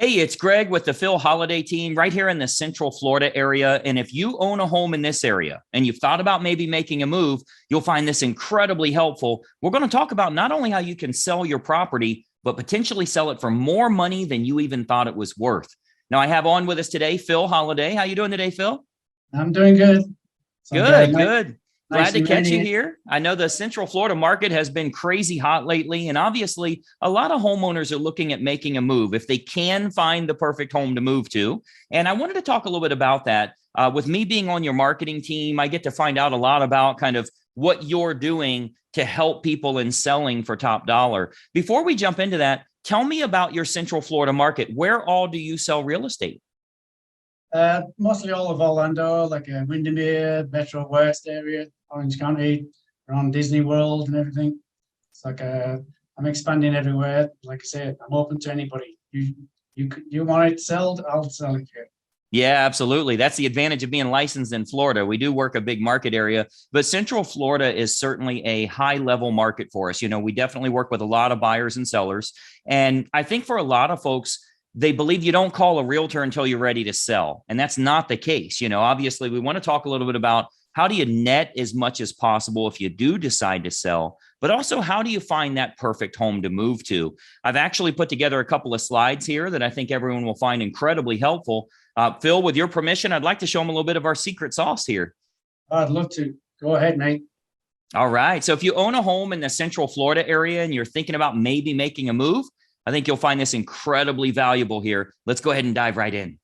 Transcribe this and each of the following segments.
Hey, it's Greg with the Phil Holiday team right here in the Central Florida area. And if you own a home in this area and you've thought about maybe making a move, you'll find this incredibly helpful. We're going to talk about not only how you can sell your property, but potentially sell it for more money than you even thought it was worth. Now, I have on with us today Phil Holiday. How you doing today, Phil? I'm doing good. It's like Good, nice, good. Glad nice to and catch you rainy. here. I know the Central Florida market has been crazy hot lately, and obviously, a lot of homeowners are looking at making a move if they can find the perfect home to move to. And I wanted to talk a little bit about that. With me being on your marketing team, I get to find out a lot about kind of what you're doing to help people in selling for top dollar. Before we jump into that, tell me about your Central Florida market. Where all do you sell real estate? Mostly all of Orlando, like Windermere, Metro West area, Orange County, around Disney World and everything. It's like I'm expanding everywhere. Like I said, I'm open to anybody. You want it sold, I'll sell it here. Yeah, absolutely. That's the advantage of being licensed in Florida. We do work a big market area, but Central Florida is certainly a high level market for us. We definitely work with a lot of buyers and sellers. And I think for a lot of folks, they believe you don't call a realtor until you're ready to sell. And that's not the case. Obviously, we want to talk a little bit about how do you net as much as possible if you do decide to sell, but also how do you find that perfect home to move to? I've actually put together a couple of slides here that I think everyone will find incredibly helpful. Phil, with your permission, I'd like to show them a little bit of our secret sauce here. I'd love to. Go ahead, mate. All right. So if you own a home in the Central Florida area and you're thinking about maybe making a move, I think you'll find this incredibly valuable here. Let's go ahead and dive right in.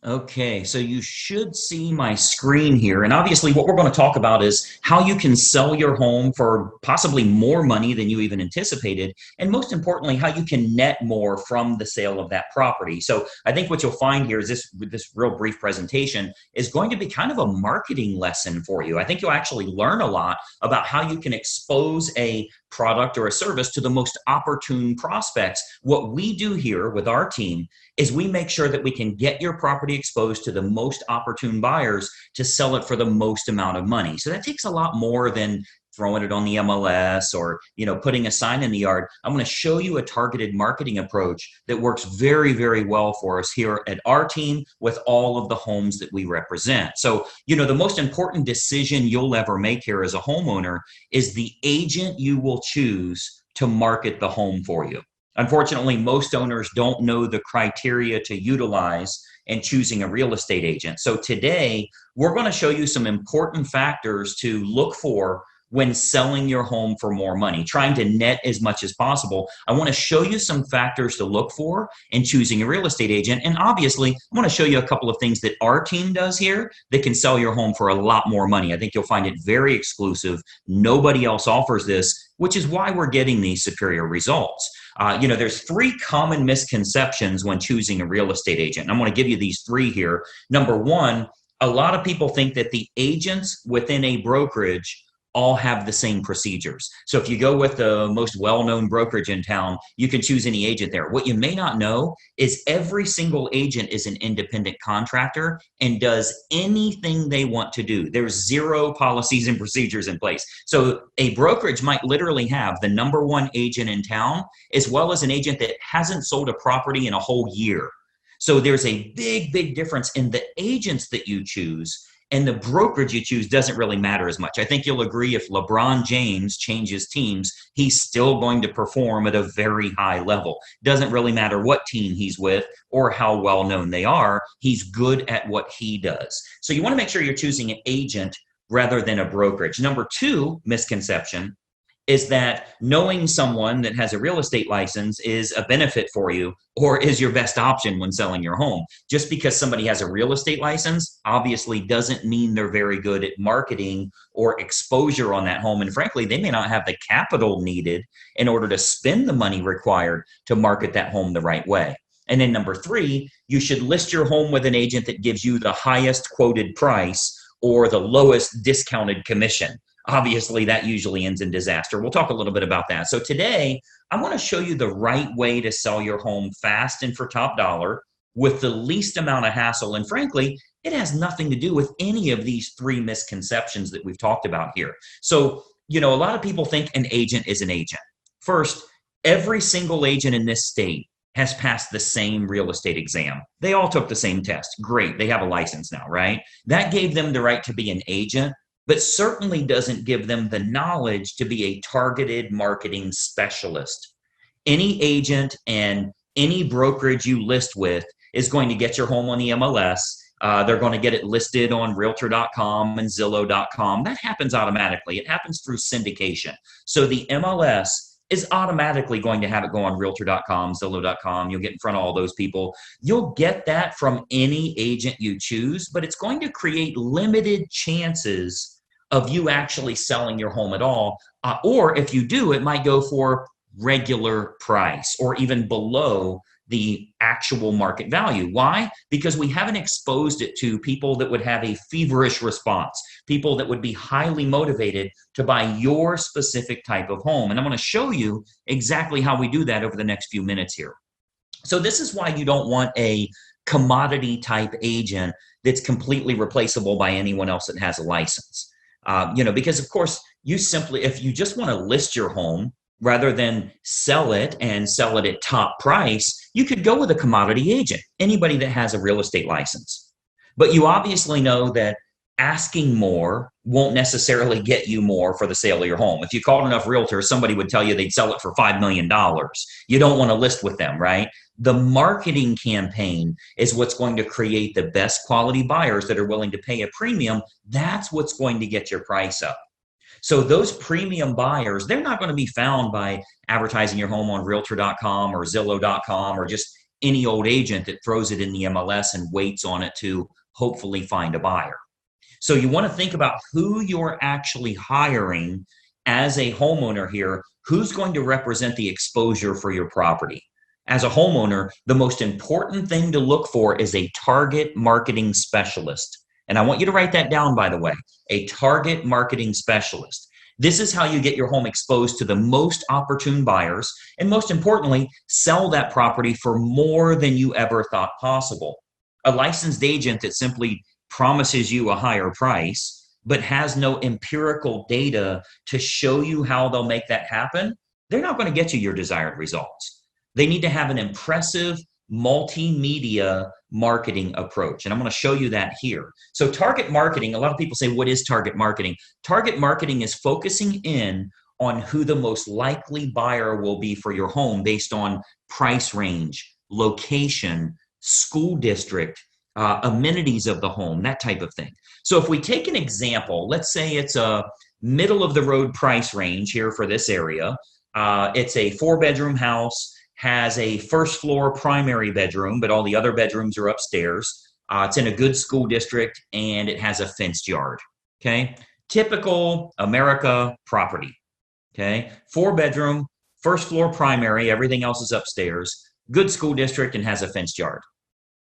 Okay, so you should see my screen here. And obviously, what we're going to talk about is how you can sell your home for possibly more money than you even anticipated. And most importantly, how you can net more from the sale of that property. So I think what you'll find here is this real brief presentation is going to be kind of a marketing lesson for you. I think you'll actually learn a lot about how you can expose a product or a service to the most opportune prospects. What we do here with our team is we make sure that we can get your property exposed to the most opportune buyers to sell it for the most amount of money. So that takes a lot more than throwing it on the MLS or putting a sign in the yard. I'm going to show you a targeted marketing approach that works very, very well for us here at our team with all of the homes that we represent. So the most important decision you'll ever make here as a homeowner is the agent you will choose to market the home for you. Unfortunately, most owners don't know the criteria to utilize in choosing a real estate agent. So today, we're going to show you some important factors to look for when selling your home for more money, trying to net as much as possible. I want to show you some factors to look for in choosing a real estate agent. And obviously, I want to show you a couple of things that our team does here that can sell your home for a lot more money. I think you'll find it very exclusive. Nobody else offers this, which is why we're getting these superior results. There's three common misconceptions when choosing a real estate agent. I'm going to give you these three here. Number one, a lot of people think that the agents within a brokerage all have the same procedures. So if you go with the most well-known brokerage in town, you can choose any agent there. What you may not know is every single agent is an independent contractor and does anything they want to do. There's zero policies and procedures in place. So a brokerage might literally have the number one agent in town, as well as an agent that hasn't sold a property in a whole year. So there's a big, big difference in the agents that you choose, and the brokerage you choose doesn't really matter as much. I think you'll agree if LeBron James changes teams, he's still going to perform at a very high level. Doesn't really matter what team he's with or how well known they are. He's good at what he does. So you want to make sure you're choosing an agent rather than a brokerage. Number two misconception is that knowing someone that has a real estate license is a benefit for you or is your best option when selling your home. Just because somebody has a real estate license obviously doesn't mean they're very good at marketing or exposure on that home. And frankly, they may not have the capital needed in order to spend the money required to market that home the right way. And then number three, you should list your home with an agent that gives you the highest quoted price or the lowest discounted commission. Obviously, that usually ends in disaster. We'll talk a little bit about that. So today, I want to show you the right way to sell your home fast and for top dollar with the least amount of hassle. And frankly, it has nothing to do with any of these three misconceptions that we've talked about here. So, a lot of people think an agent is an agent. First, every single agent in this state has passed the same real estate exam. They all took the same test. Great. They have a license now, right? That gave them the right to be an agent, but certainly doesn't give them the knowledge to be a targeted marketing specialist. Any agent and any brokerage you list with is going to get your home on the MLS. They're going to get it listed on realtor.com and Zillow.com. That happens automatically. It happens through syndication. So the MLS is automatically going to have it go on realtor.com, Zillow.com. You'll get in front of all those people. You'll get that from any agent you choose, but it's going to create limited chances of you actually selling your home at all. Or if you do, it might go for regular price or even below the actual market value. Why? Because we haven't exposed it to people that would have a feverish response, people that would be highly motivated to buy your specific type of home. And I'm going to show you exactly how we do that over the next few minutes here. So this is why you don't want a commodity type agent that's completely replaceable by anyone else that has a license. Because of course, if you just want to list your home rather than sell it and sell it at top price, you could go with a commodity agent, anybody that has a real estate license. But you obviously know that asking more won't necessarily get you more for the sale of your home. If you called enough realtors, somebody would tell you they'd sell it for $5 million. You don't want to list with them, right? The marketing campaign is what's going to create the best quality buyers that are willing to pay a premium. That's what's going to get your price up. So those premium buyers, they're not going to be found by advertising your home on realtor.com or Zillow.com or just any old agent that throws it in the MLS and waits on it to hopefully find a buyer. So you want to think about who you're actually hiring as a homeowner here, who's going to represent the exposure for your property. As a homeowner, the most important thing to look for is a target marketing specialist. And I want you to write that down, by the way, a target marketing specialist. This is how you get your home exposed to the most opportune buyers, and most importantly, sell that property for more than you ever thought possible. A licensed agent that simply promises you a higher price, but has no empirical data to show you how they'll make that happen, they're not going to get you your desired results. They need to have an impressive multimedia marketing approach. And I'm going to show you that here. So target marketing, a lot of people say, what is target marketing? Target marketing is focusing in on who the most likely buyer will be for your home based on price range, location, school district, amenities of the home, that type of thing. So if we take an example, let's say it's a middle of the road price range here for this area. It's a 4-bedroom house, has a first floor primary bedroom, but all the other bedrooms are upstairs. It's in a good school district and it has a fenced yard. Okay. Typical America property. Okay. 4-bedroom, first floor primary, everything else is upstairs, good school district and has a fenced yard.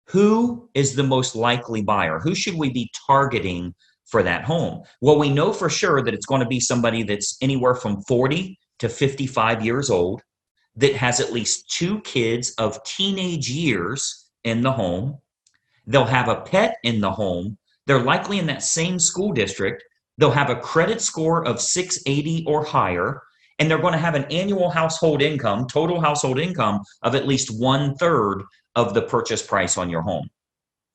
Who is the most likely buyer? Who should we be targeting for that home? Well, we know for sure that it's going to be somebody that's anywhere from 40 to 55 years old, that has at least 2 kids of teenage years in the home. They'll have a pet in the home. They're likely in that same school district. They'll have a credit score of 680 or higher, and they're going to have an annual household income, total household income of at least 1/3 of the purchase price on your home.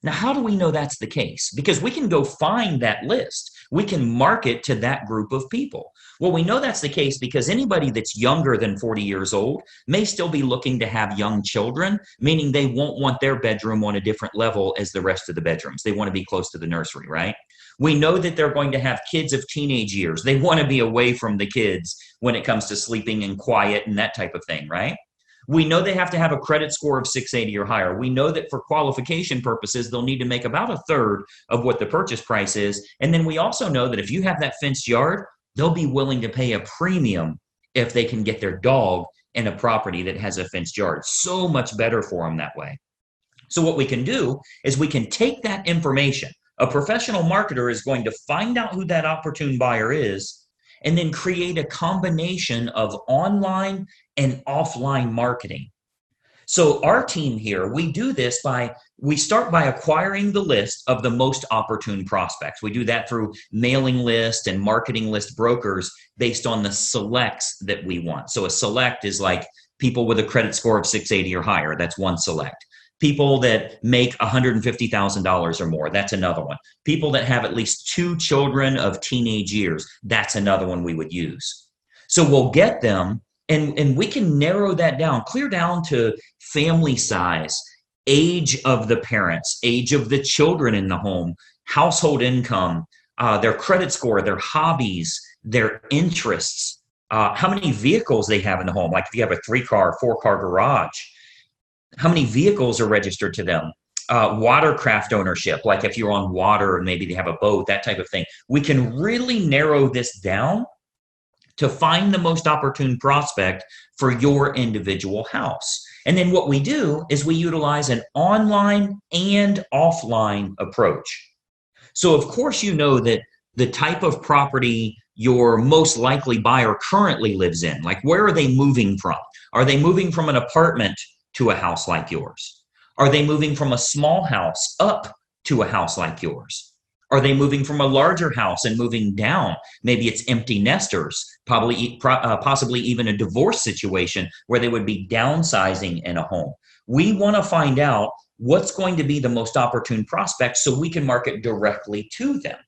Now, how do we know that's the case? Because we can go find that list. We can market to that group of people. Well, we know that's the case because anybody that's younger than 40 years old may still be looking to have young children, meaning they won't want their bedroom on a different level as the rest of the bedrooms. They want to be close to the nursery, right? We know that they're going to have kids of teenage years. They want to be away from the kids when it comes to sleeping and quiet and that type of thing, right? We know they have to have a credit score of 680 or higher. We know that for qualification purposes, they'll need to make about 1/3 of what the purchase price is. And then we also know that if you have that fenced yard, they'll be willing to pay a premium if they can get their dog in a property that has a fenced yard. So much better for them that way. So what we can do is we can take that information. A professional marketer is going to find out who that opportune buyer is and then create a combination of online and offline marketing. So our team here, we do this we start by acquiring the list of the most opportune prospects. We do that through mailing list and marketing list brokers based on the selects that we want. So a select is like People with a credit score of 680 or higher, that's one select. People that make $150,000 or more, that's another one. People that have at least 2 children of teenage years, that's another one we would use. So we'll get them, and we can narrow that down, clear down to family size, age of the parents, age of the children in the home, household income, their credit score, their hobbies, their interests, how many vehicles they have in the home. Like if you have a 3-car, 4-car garage, how many vehicles are registered to them? Watercraft ownership, like if you're on water and maybe they have a boat, that type of thing. We can really narrow this down to find the most opportune prospect for your individual house. And then what we do is we utilize an online and offline approach. So of course, you know that the type of property your most likely buyer currently lives in, like where are they moving from? Are they moving from an apartment to a house like yours? Are they moving from a small house up to a house like yours? Are they moving from a larger house and moving down? Maybe it's empty nesters, possibly even a divorce situation where they would be downsizing in a home. We want to find out what's going to be the most opportune prospect so we can market directly to them.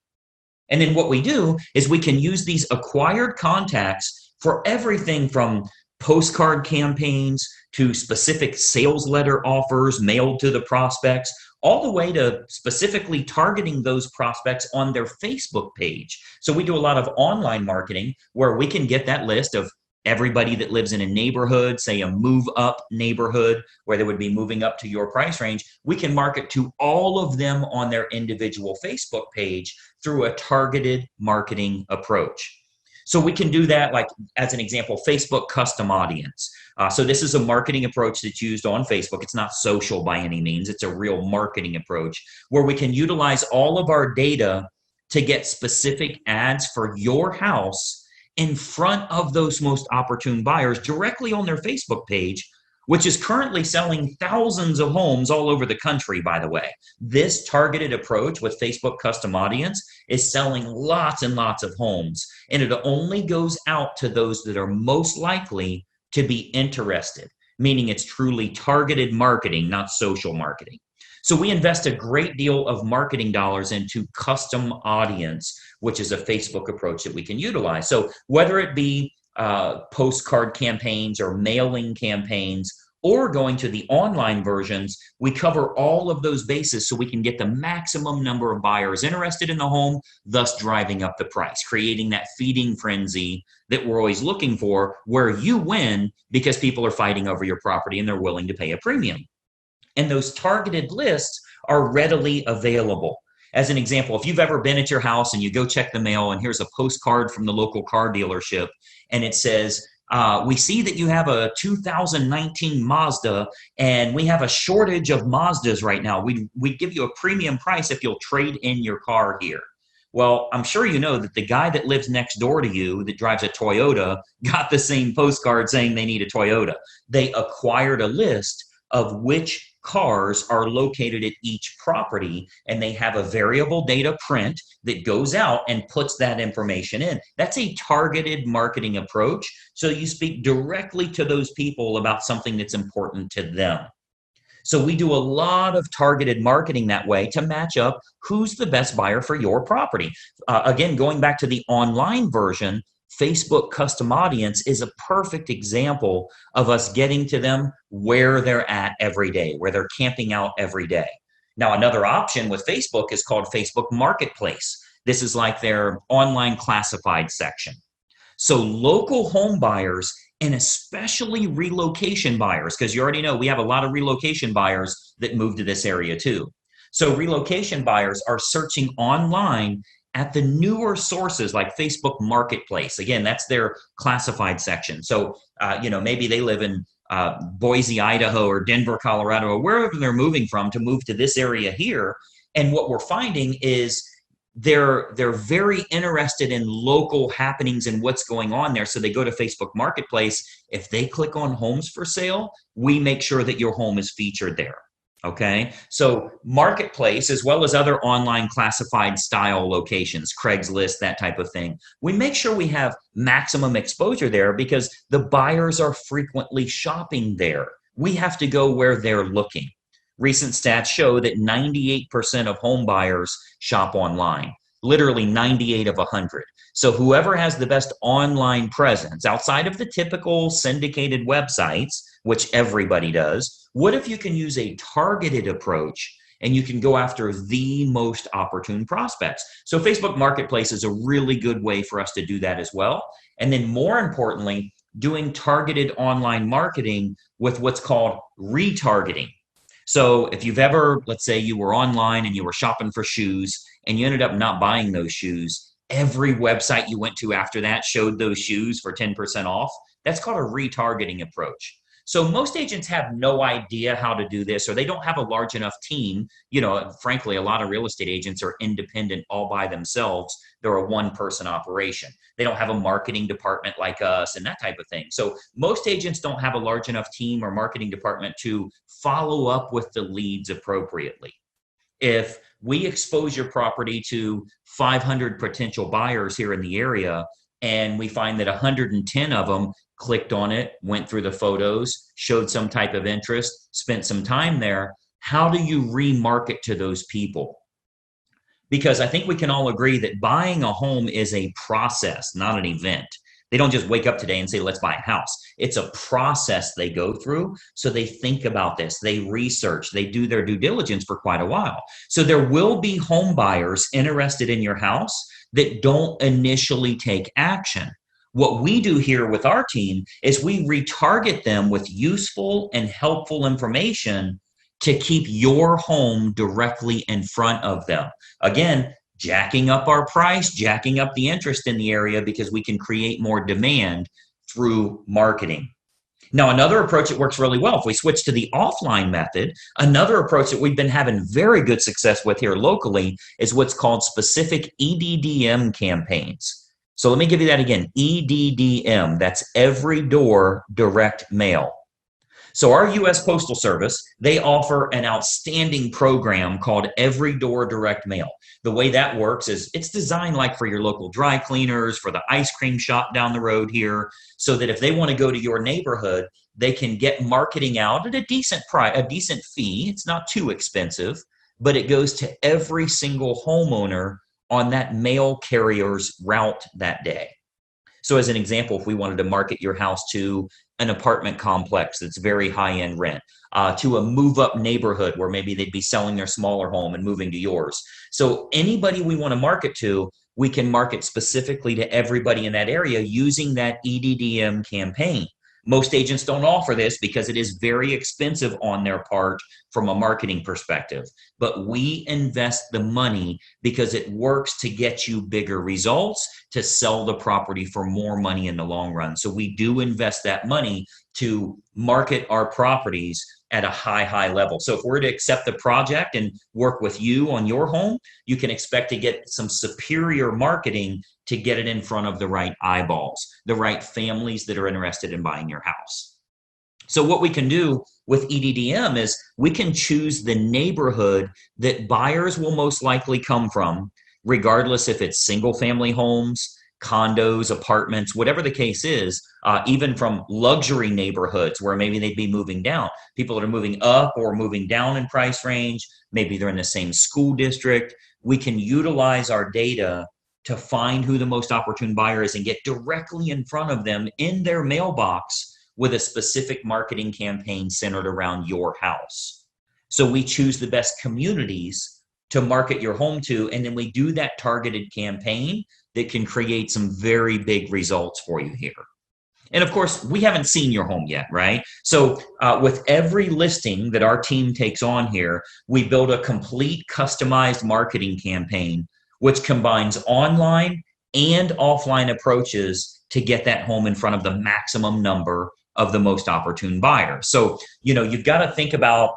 And then what we do is we can use these acquired contacts for everything from postcard campaigns to specific sales letter offers mailed to the prospects, all the way to specifically targeting those prospects on their Facebook page. So we do a lot of online marketing where we can get that list of everybody that lives in a neighborhood, say a move up neighborhood where they would be moving up to your price range. We can market to all of them on their individual Facebook page through a targeted marketing approach. So we can do that, like as an example, Facebook custom audience. So this is a marketing approach that's used on Facebook. It's not social by any means. It's a real marketing approach where we can utilize all of our data to get specific ads for your house in front of those most opportune buyers directly on their Facebook page, which is currently selling thousands of homes all over the country, by the way. This targeted approach with Facebook custom audience is selling lots and lots of homes, and it only goes out to those that are most likely to be interested, meaning it's truly targeted marketing, not social marketing. So we invest a great deal of marketing dollars into custom audience, which is a Facebook approach that we can utilize. So whether it be postcard campaigns or mailing campaigns or going to the online versions, we cover all of those bases so we can get the maximum number of buyers interested in the home, thus driving up the price, creating that feeding frenzy that we're always looking for, where you win because people are fighting over your property and they're willing to pay a premium. And those targeted lists are readily available. As an example, if you've ever been at your house and you go check the mail and here's a postcard from the local car dealership and it says, we see that you have a 2019 Mazda and we have a shortage of Mazdas right now. We'd give you a premium price if you'll trade in your car here. Well, I'm sure you know that the guy that lives next door to you that drives a Toyota got the same postcard saying they need a Toyota. They acquired a list of which cars are located at each property, and they have a variable data print that goes out and puts that information in. That's a targeted marketing approach. So you speak directly to those people about something that's important to them. So we do a lot of targeted marketing that way to match up who's the best buyer for your property. Again, going back to the online version, Facebook custom audience is a perfect example of us getting to them where they're at every day, where they're camping out every day. Now, another option with Facebook is called Facebook Marketplace. This is like their online classified section. So local home buyers and especially relocation buyers, because you already know we have a lot of relocation buyers that move to this area too. So relocation buyers are searching online at the newer sources like Facebook Marketplace. Again, that's their classified section. So, maybe they live in Boise, Idaho, or Denver, Colorado, or wherever they're moving from to move to this area here. And what we're finding is they're very interested in local happenings and what's going on there. So they go to Facebook Marketplace. If they click on homes for sale, we make sure that your home is featured there. Okay, so marketplace, as well as other online classified style locations, Craigslist, that type of thing, we make sure we have maximum exposure there because the buyers are frequently shopping there. We have to go where they're looking. Recent stats show that 98% of home buyers shop online, literally 98 of 100. So whoever has the best online presence outside of the typical syndicated websites, which everybody does, what if you can use a targeted approach and you can go after the most opportune prospects? So Facebook Marketplace is a really good way for us to do that as well. And then more importantly, doing targeted online marketing with what's called retargeting. So if you've ever, let's say you were online and you were shopping for shoes and you ended up not buying those shoes, every website you went to after that showed those shoes for 10% off. That's called a retargeting approach. So most agents have no idea how to do this, or they don't have a large enough team. You know, frankly, a lot of real estate agents are independent all by themselves. They're a one-person operation. They don't have a marketing department like us and that type of thing. So most agents don't have a large enough team or marketing department to follow up with the leads appropriately. If we expose your property to 500 potential buyers here in the area, and we find that 110 of them clicked on it, went through the photos, showed some type of interest, spent some time there, how do you remarket to those people? Because I think we can all agree that buying a home is a process, not an event. They don't just wake up today and say, let's buy a house. It's a process they go through. So they think about this, they research, they do their due diligence for quite a while. So there will be home buyers interested in your house that don't initially take action. What we do here with our team is we retarget them with useful and helpful information to keep your home directly in front of them. Again, jacking up our price, jacking up the interest in the area because we can create more demand through marketing. Now, another approach that works really well, if we switch to the offline method, another approach that we've been having very good success with here locally is what's called specific EDDM campaigns. So let me give you that again, EDDM, that's every door direct mail. So our U.S. Postal Service, they offer an outstanding program called Every Door Direct Mail. The way that works is it's designed like for your local dry cleaners, for the ice cream shop down the road here, so that if they want to go to your neighborhood, they can get marketing out at a decent price, a decent fee. It's not too expensive, but it goes to every single homeowner on that mail carrier's route that day. So as an example, if we wanted to market your house to an apartment complex that's very high-end rent, to a move-up neighborhood where maybe they'd be selling their smaller home and moving to yours. So anybody we want to market to, we can market specifically to everybody in that area using that EDDM campaign. Most agents don't offer this because it is very expensive on their part from a marketing perspective. But we invest the money because it works to get you bigger results, to sell the property for more money in the long run. So we do invest that money to market our properties at a high level. So if we're to accept the project and work with you on your home, you can expect to get some superior marketing to get it in front of the right eyeballs, the right families that are interested in buying your house. So what we can do with EDDM is we can choose the neighborhood that buyers will most likely come from, regardless if it's single family homes, condos, apartments, whatever the case is, even from luxury neighborhoods where maybe they'd be moving down. People that are moving up or moving down in price range, maybe they're in the same school district. We can utilize our data to find who the most opportune buyer is and get directly in front of them in their mailbox with a specific marketing campaign centered around your house. So we choose the best communities to market your home to, and then we do that targeted campaign that can create some very big results for you here. And of course, we haven't seen your home yet, right? So with every listing that our team takes on here, we build a complete customized marketing campaign which combines online and offline approaches to get that home in front of the maximum number of the most opportune buyers. So, you've got to think about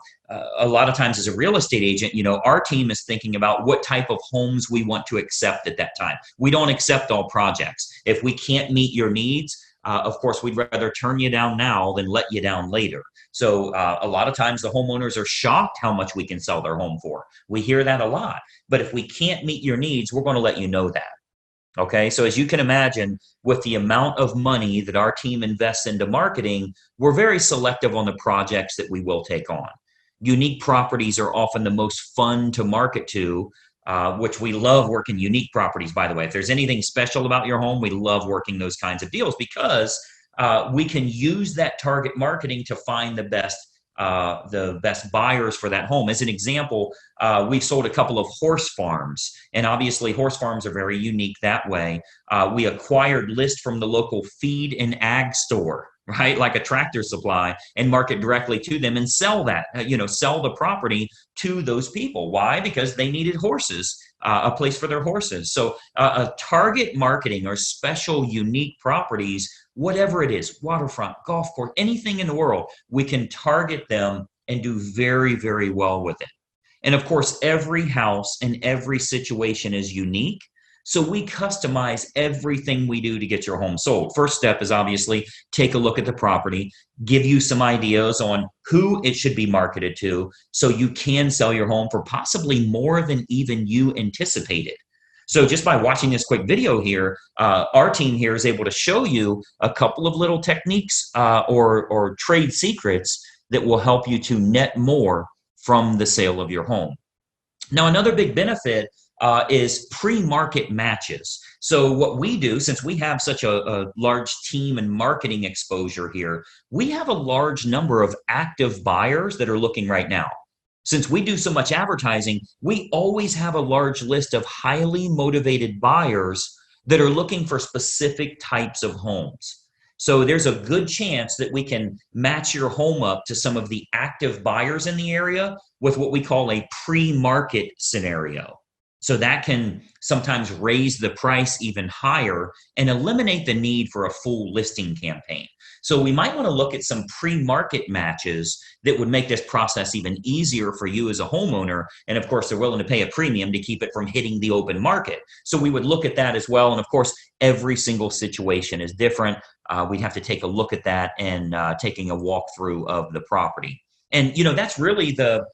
a lot of times as a real estate agent, our team is thinking about what type of homes we want to accept at that time. We don't accept all projects. If we can't meet your needs, of course, we'd rather turn you down now than let you down later. So a lot of times the homeowners are shocked how much we can sell their home for. We hear that a lot. But if we can't meet your needs, we're going to let you know that. Okay, so as you can imagine, with the amount of money that our team invests into marketing, we're very selective on the projects that we will take on. Unique properties are often the most fun to market to, which we love working unique properties, by the way. If there's anything special about your home, we love working those kinds of deals because we can use that target marketing to find the best buyers for that home. As an example, we've sold a couple of horse farms, and obviously horse farms are very unique that way. We acquired list from the local feed and ag store, right? Like a Tractor Supply, and market directly to them and sell that, sell the property to those people. Why? Because they needed horses, a place for their horses. So a target marketing or special unique properties, whatever it is, waterfront, golf course, anything in the world, we can target them and do very, very well with it. And of course, every house and every situation is unique. So we customize everything we do to get your home sold. First step is obviously take a look at the property, give you some ideas on who it should be marketed to so you can sell your home for possibly more than even you anticipated. So just by watching this quick video here, our team here is able to show you a couple of little techniques or trade secrets that will help you to net more from the sale of your home. Now, another big benefit is pre-market matches. So what we do, since we have such a large team and marketing exposure here, we have a large number of active buyers that are looking right now. Since we do so much advertising, we always have a large list of highly motivated buyers that are looking for specific types of homes. So there's a good chance that we can match your home up to some of the active buyers in the area with what we call a pre-market scenario. So that can sometimes raise the price even higher and eliminate the need for a full listing campaign. So we might want to look at some pre-market matches that would make this process even easier for you as a homeowner. And of course, they're willing to pay a premium to keep it from hitting the open market. So we would look at that as well. And of course, every single situation is different. We'd have to take a look at that and taking a walkthrough of the property. And that's really the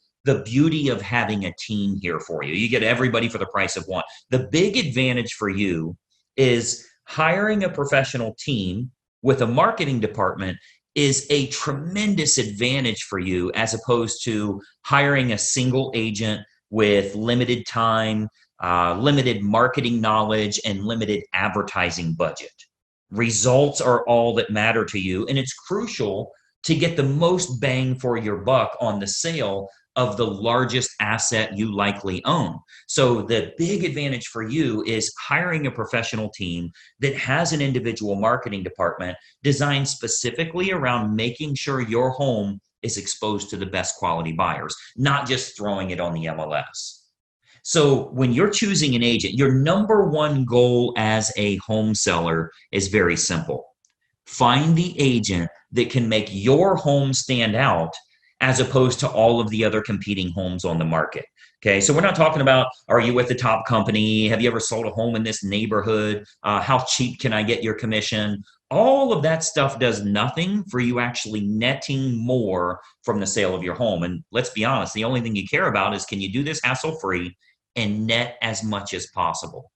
beauty of having a team here for you. You get everybody for the price of one. The big advantage for you is hiring a professional team with a marketing department is a tremendous advantage for you as opposed to hiring a single agent with limited time, limited marketing knowledge, and limited advertising budget. Results are all that matter to you, and it's crucial to get the most bang for your buck on the sale of the largest asset you likely own. So the big advantage for you is hiring a professional team that has an individual marketing department designed specifically around making sure your home is exposed to the best quality buyers, not just throwing it on the MLS. So when you're choosing an agent, your number one goal as a home seller is very simple. Find the agent that can make your home stand out as opposed to all of the other competing homes on the market. Okay, so we're not talking about, are you with the top company? Have you ever sold a home in this neighborhood? How cheap can I get your commission? All of that stuff does nothing for you actually netting more from the sale of your home. And let's be honest, the only thing you care about is, can you do this hassle-free and net as much as possible?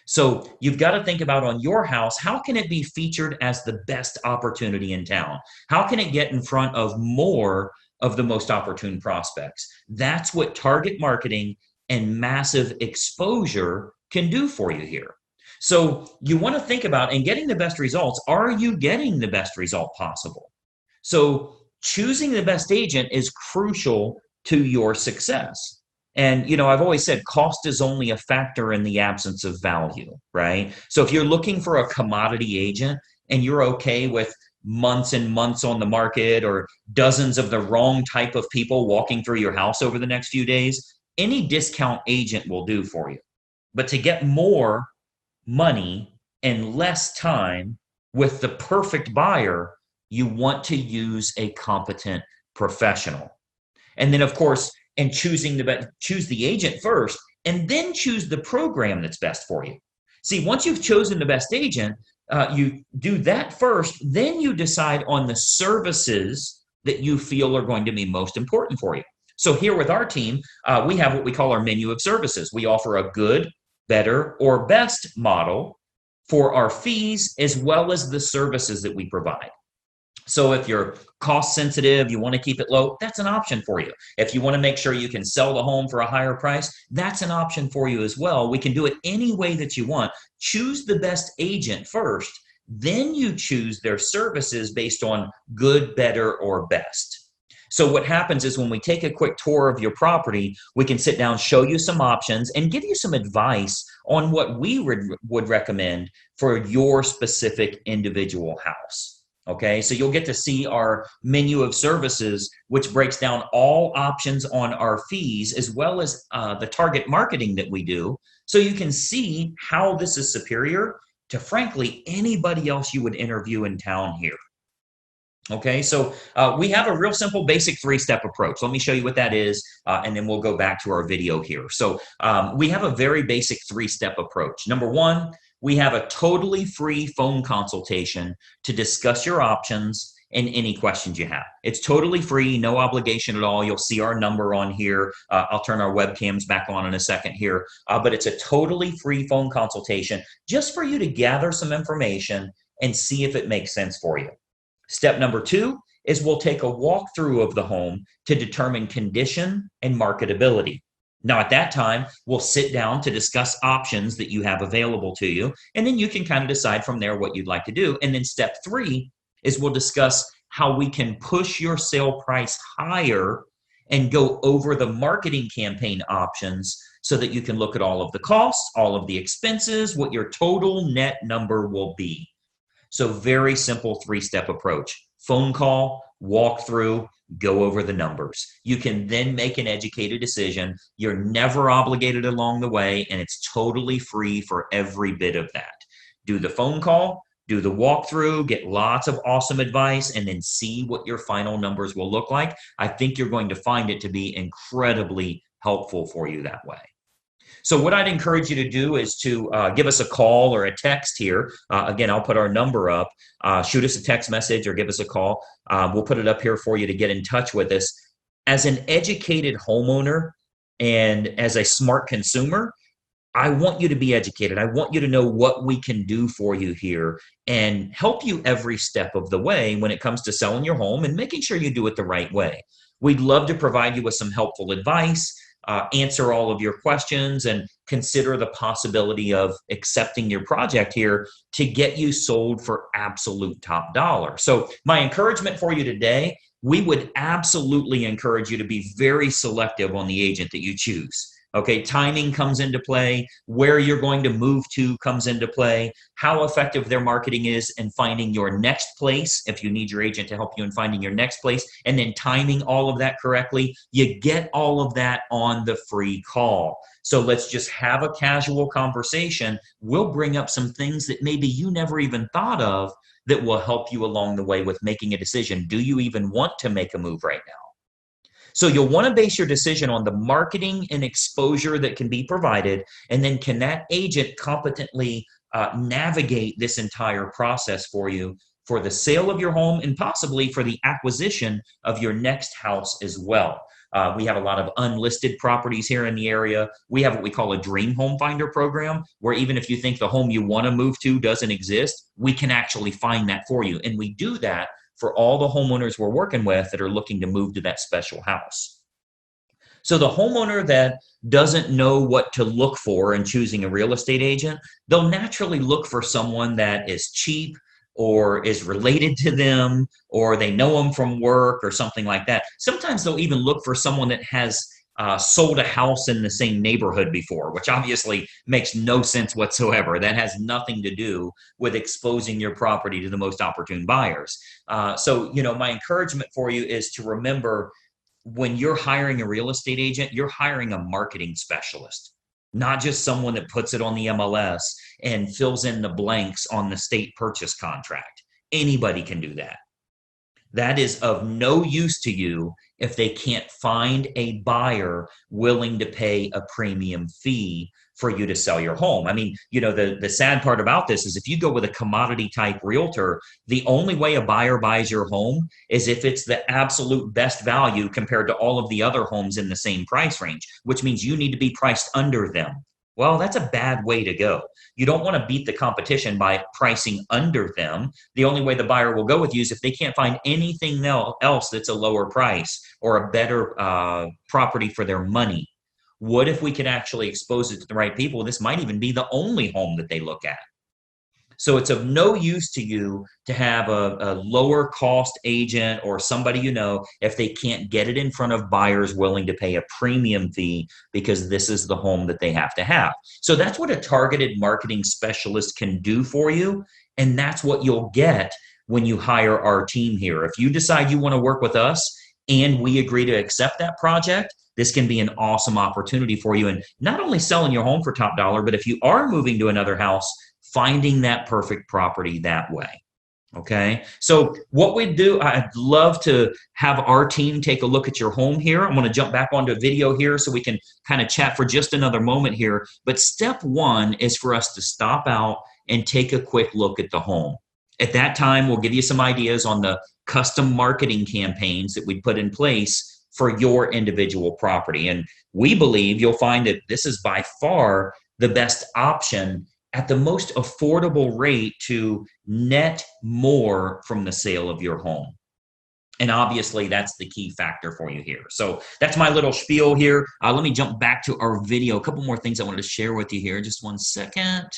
So you've got to think about, on your house, how can it be featured as the best opportunity in town? How can it get in front of more of the most opportune prospects? That's what target marketing and massive exposure can do for you here. So you want to think about, in getting the best results, are you getting the best result possible? So choosing the best agent is crucial to your success. And, I've always said cost is only a factor in the absence of value, right? So if you're looking for a commodity agent and you're okay with months and months on the market or dozens of the wrong type of people walking through your house over the next few days, any discount agent will do for you. But to get more money and less time with the perfect buyer, you want to use a competent professional. And then, of course, and choose the agent first, and then choose the program that's best for you. See, once you've chosen the best agent, you do that first, then you decide on the services that you feel are going to be most important for you. So here with our team, we have what we call our menu of services. We offer a good, better, or best model for our fees as well as the services that we provide. So if you're cost sensitive, you want to keep it low, that's an option for you. If you want to make sure you can sell the home for a higher price, that's an option for you as well. We can do it any way that you want. Choose the best agent first, then you choose their services based on good, better, or best. So what happens is when we take a quick tour of your property, we can sit down, show you some options, and give you some advice on what we would recommend for your specific individual house. Okay, so you'll get to see our menu of services, which breaks down all options on our fees, as well as the target marketing that we do. So you can see how this is superior to, frankly, anybody else you would interview in town here. Okay, so we have a real simple basic three-step approach. Let me show you what that is, and then we'll go back to our video here. So we have a very basic three-step approach. Number one, we have a totally free phone consultation to discuss your options and any questions you have. It's totally free, no obligation at all. You'll see our number on here. I'll turn our webcams back on in a second here, but it's a totally free phone consultation just for you to gather some information and see if it makes sense for you. Step number two is we'll take a walkthrough of the home to determine condition and marketability. Now, at that time, we'll sit down to discuss options that you have available to you, and then you can kind of decide from there what you'd like to do. And then step three is we'll discuss how we can push your sale price higher and go over the marketing campaign options so that you can look at all of the costs, all of the expenses, what your total net number will be. So very simple three-step approach. Phone call, walk through, go over the numbers. You can then make an educated decision. You're never obligated along the way, and it's totally free for every bit of that. Do the phone call, do the walkthrough, get lots of awesome advice, and then see what your final numbers will look like. I think you're going to find it to be incredibly helpful for you that way. So what I'd encourage you to do is to give us a call or a text here. Again, I'll put our number up. Shoot us a text message or give us a call. We'll put it up here for you to get in touch with us. As an educated homeowner and as a smart consumer, I want you to be educated. I want you to know what we can do for you here and help you every step of the way when it comes to selling your home and making sure you do it the right way. We'd love to provide you with some helpful advice, answer all of your questions, and consider the possibility of accepting your project here to get you sold for absolute top dollar. So my encouragement for you today, we would absolutely encourage you to be very selective on the agent that you choose. Okay, timing comes into play, where you're going to move to comes into play, how effective their marketing is in finding your next place, if you need your agent to help you in finding your next place, and then timing all of that correctly. You get all of that on the free call. So let's just have a casual conversation. We'll bring up some things that maybe you never even thought of that will help you along the way with making a decision. Do you even want to make a move right now? So you'll want to base your decision on the marketing and exposure that can be provided, and then can that agent competently navigate this entire process for you for the sale of your home and possibly for the acquisition of your next house as well. We have a lot of unlisted properties here in the area. We have what we call a dream home finder program, where even if you think the home you want to move to doesn't exist, we can actually find that for you. And we do that for all the homeowners we're working with that are looking to move to that special house. So the homeowner that doesn't know what to look for in choosing a real estate agent, they'll naturally look for someone that is cheap or is related to them, or they know them from work or something like that. Sometimes they'll even look for someone that has sold a house in the same neighborhood before, which obviously makes no sense whatsoever. That has nothing to do with exposing your property to the most opportune buyers. So, my encouragement for you is to remember, when you're hiring a real estate agent, you're hiring a marketing specialist, not just someone that puts it on the MLS and fills in the blanks on the state purchase contract. Anybody can do that. That is of no use to you if they can't find a buyer willing to pay a premium fee for you to sell your home. I mean, the sad part about this is if you go with a commodity type realtor, the only way a buyer buys your home is if it's the absolute best value compared to all of the other homes in the same price range, which means you need to be priced under them. Well, that's a bad way to go. You don't want to beat the competition by pricing under them. The only way the buyer will go with you is if they can't find anything else that's a lower price or a better property for their money. What if we could actually expose it to the right people? This might even be the only home that they look at. So it's of no use to you to have a lower cost agent or somebody if they can't get it in front of buyers willing to pay a premium fee because this is the home that they have to have. So that's what a targeted marketing specialist can do for you. And that's what you'll get when you hire our team here. If you decide you want to work with us and we agree to accept that project, this can be an awesome opportunity for you. And not only selling your home for top dollar, but if you are moving to another house, finding that perfect property that way. Okay. So what we do, I'd love to have our team take a look at your home here. I'm going to jump back onto a video here so we can kind of chat for just another moment here. But step one is for us to stop out and take a quick look at the home. At that time, we'll give you some ideas on the custom marketing campaigns that we put in place for your individual property. And we believe you'll find that this is by far the best option at the most affordable rate to net more from the sale of your home. And obviously that's the key factor for you here. So that's my little spiel here. Let me jump back to our video. A couple more things I wanted to share with you here. Just one second.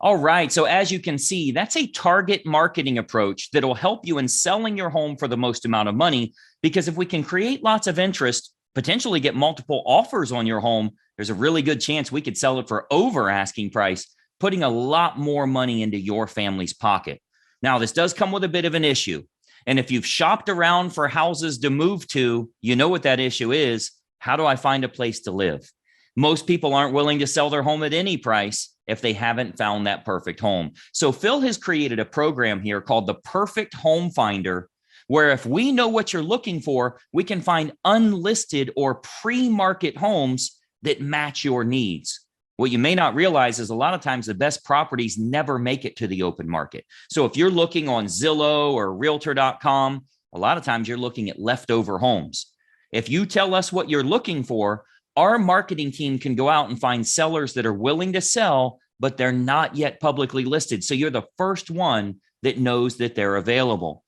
All right. So as you can see, that's a target marketing approach that'll help you in selling your home for the most amount of money. Because if we can create lots of interest, potentially get multiple offers on your home, there's a really good chance we could sell it for over asking price, putting a lot more money into your family's pocket. Now, this does come with a bit of an issue. And if you've shopped around for houses to move to, you know what that issue is. How do I find a place to live? Most people aren't willing to sell their home at any price if they haven't found that perfect home. So Phil has created a program here called the Perfect Home Finder, where if we know what you're looking for, we can find unlisted or pre-market homes that match your needs. What you may not realize is a lot of times the best properties never make it to the open market. So if you're looking on Zillow or realtor.com, a lot of times you're looking at leftover homes. If you tell us what you're looking for, our marketing team can go out and find sellers that are willing to sell, but they're not yet publicly listed. So you're the first one that knows that they're available.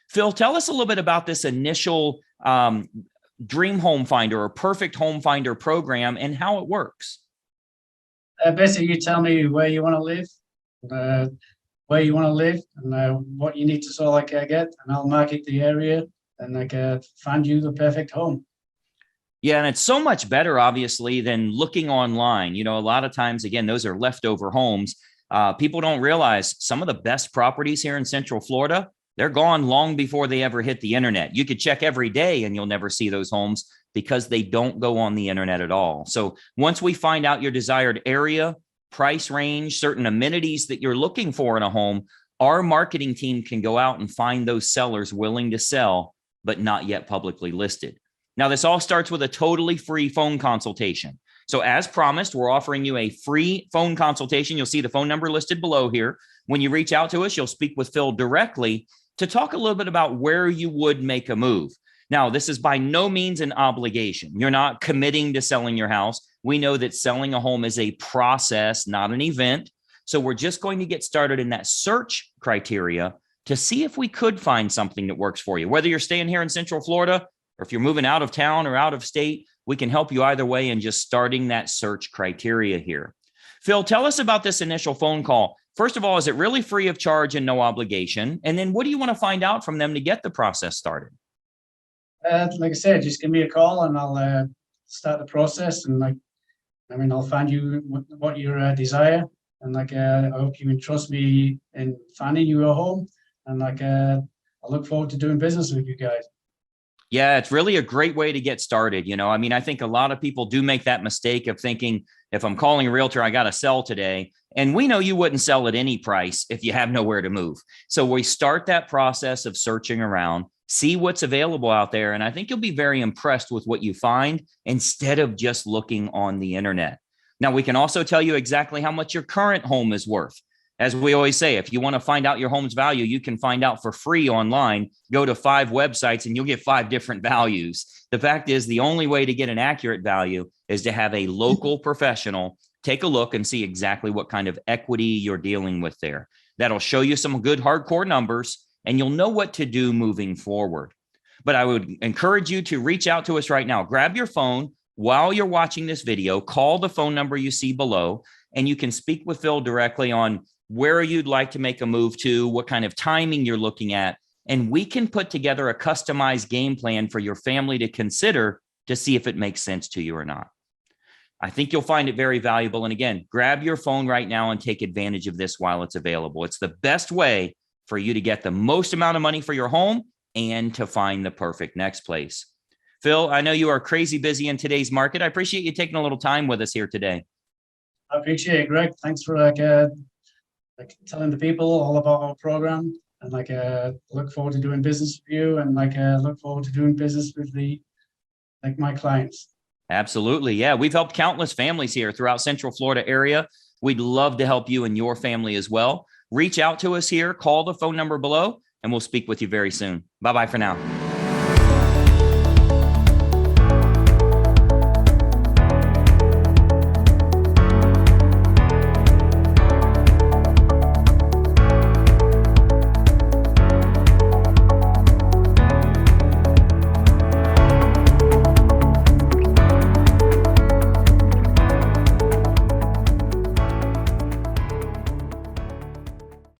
Phil, tell us a little bit about this initial Dream Home Finder or Perfect Home Finder program and how it works. Basically, you tell me where you want to live, and what you need to sort of get, and I'll market the area and find you the perfect home. Yeah, and it's so much better, obviously, than looking online. A lot of times, again, those are leftover homes. People don't realize some of the best properties here in Central Florida, they're gone long before they ever hit the internet. You could check every day and you'll never see those homes because they don't go on the internet at all. So once we find out your desired area, price range, certain amenities that you're looking for in a home, our marketing team can go out and find those sellers willing to sell, but not yet publicly listed. Now, this all starts with a totally free phone consultation. So as promised, we're offering you a free phone consultation. You'll see the phone number listed below here. When you reach out to us, you'll speak with Phil directly to talk a little bit about where you would make a move. Now, this is by no means an obligation. You're not committing to selling your house. We know that selling a home is a process, not an event. So we're just going to get started in that search criteria to see if we could find something that works for you. Whether you're staying here in Central Florida or if you're moving out of town or out of state, we can help you either way in just starting that search criteria here. Phil, tell us about this initial phone call. First of all, is it really free of charge and no obligation? And then what do you want to find out from them to get the process started? Like I said, just give me a call and I'll start the process. And I'll find you what you desire. And I hope you can trust me in finding you a home. And I look forward to doing business with you guys. Yeah, it's really a great way to get started. I think a lot of people do make that mistake of thinking, if I'm calling a realtor, I got to sell today. And we know you wouldn't sell at any price if you have nowhere to move. So we start that process of searching around, see what's available out there. And I think you'll be very impressed with what you find instead of just looking on the internet. Now, we can also tell you exactly how much your current home is worth. As we always say, if you want to find out your home's value, you can find out for free online. Go to 5 websites and you'll get 5 different values. The fact is, the only way to get an accurate value is to have a local professional take a look and see exactly what kind of equity you're dealing with there. That'll show you some good hardcore numbers, and you'll know what to do moving forward. But I would encourage you to reach out to us right now. Grab your phone while you're watching this video, call the phone number you see below, and you can speak with Phil directly on where you'd like to make a move to, what kind of timing you're looking at, and we can put together a customized game plan for your family to consider to see if it makes sense to you or not. I think you'll find it very valuable. And again, grab your phone right now and take advantage of this while it's available. It's the best way for you to get the most amount of money for your home and to find the perfect next place. Phil, I know you are crazy busy in today's market. I appreciate you taking a little time with us here today. I appreciate it, Greg. Thanks for telling the people all about our program, and look forward to doing business with you, and look forward to doing business with my clients. Absolutely. Yeah. We've helped countless families here throughout Central Florida area. We'd love to help you and your family as well. Reach out to us here, call the phone number below, and we'll speak with you very soon. Bye-bye for now.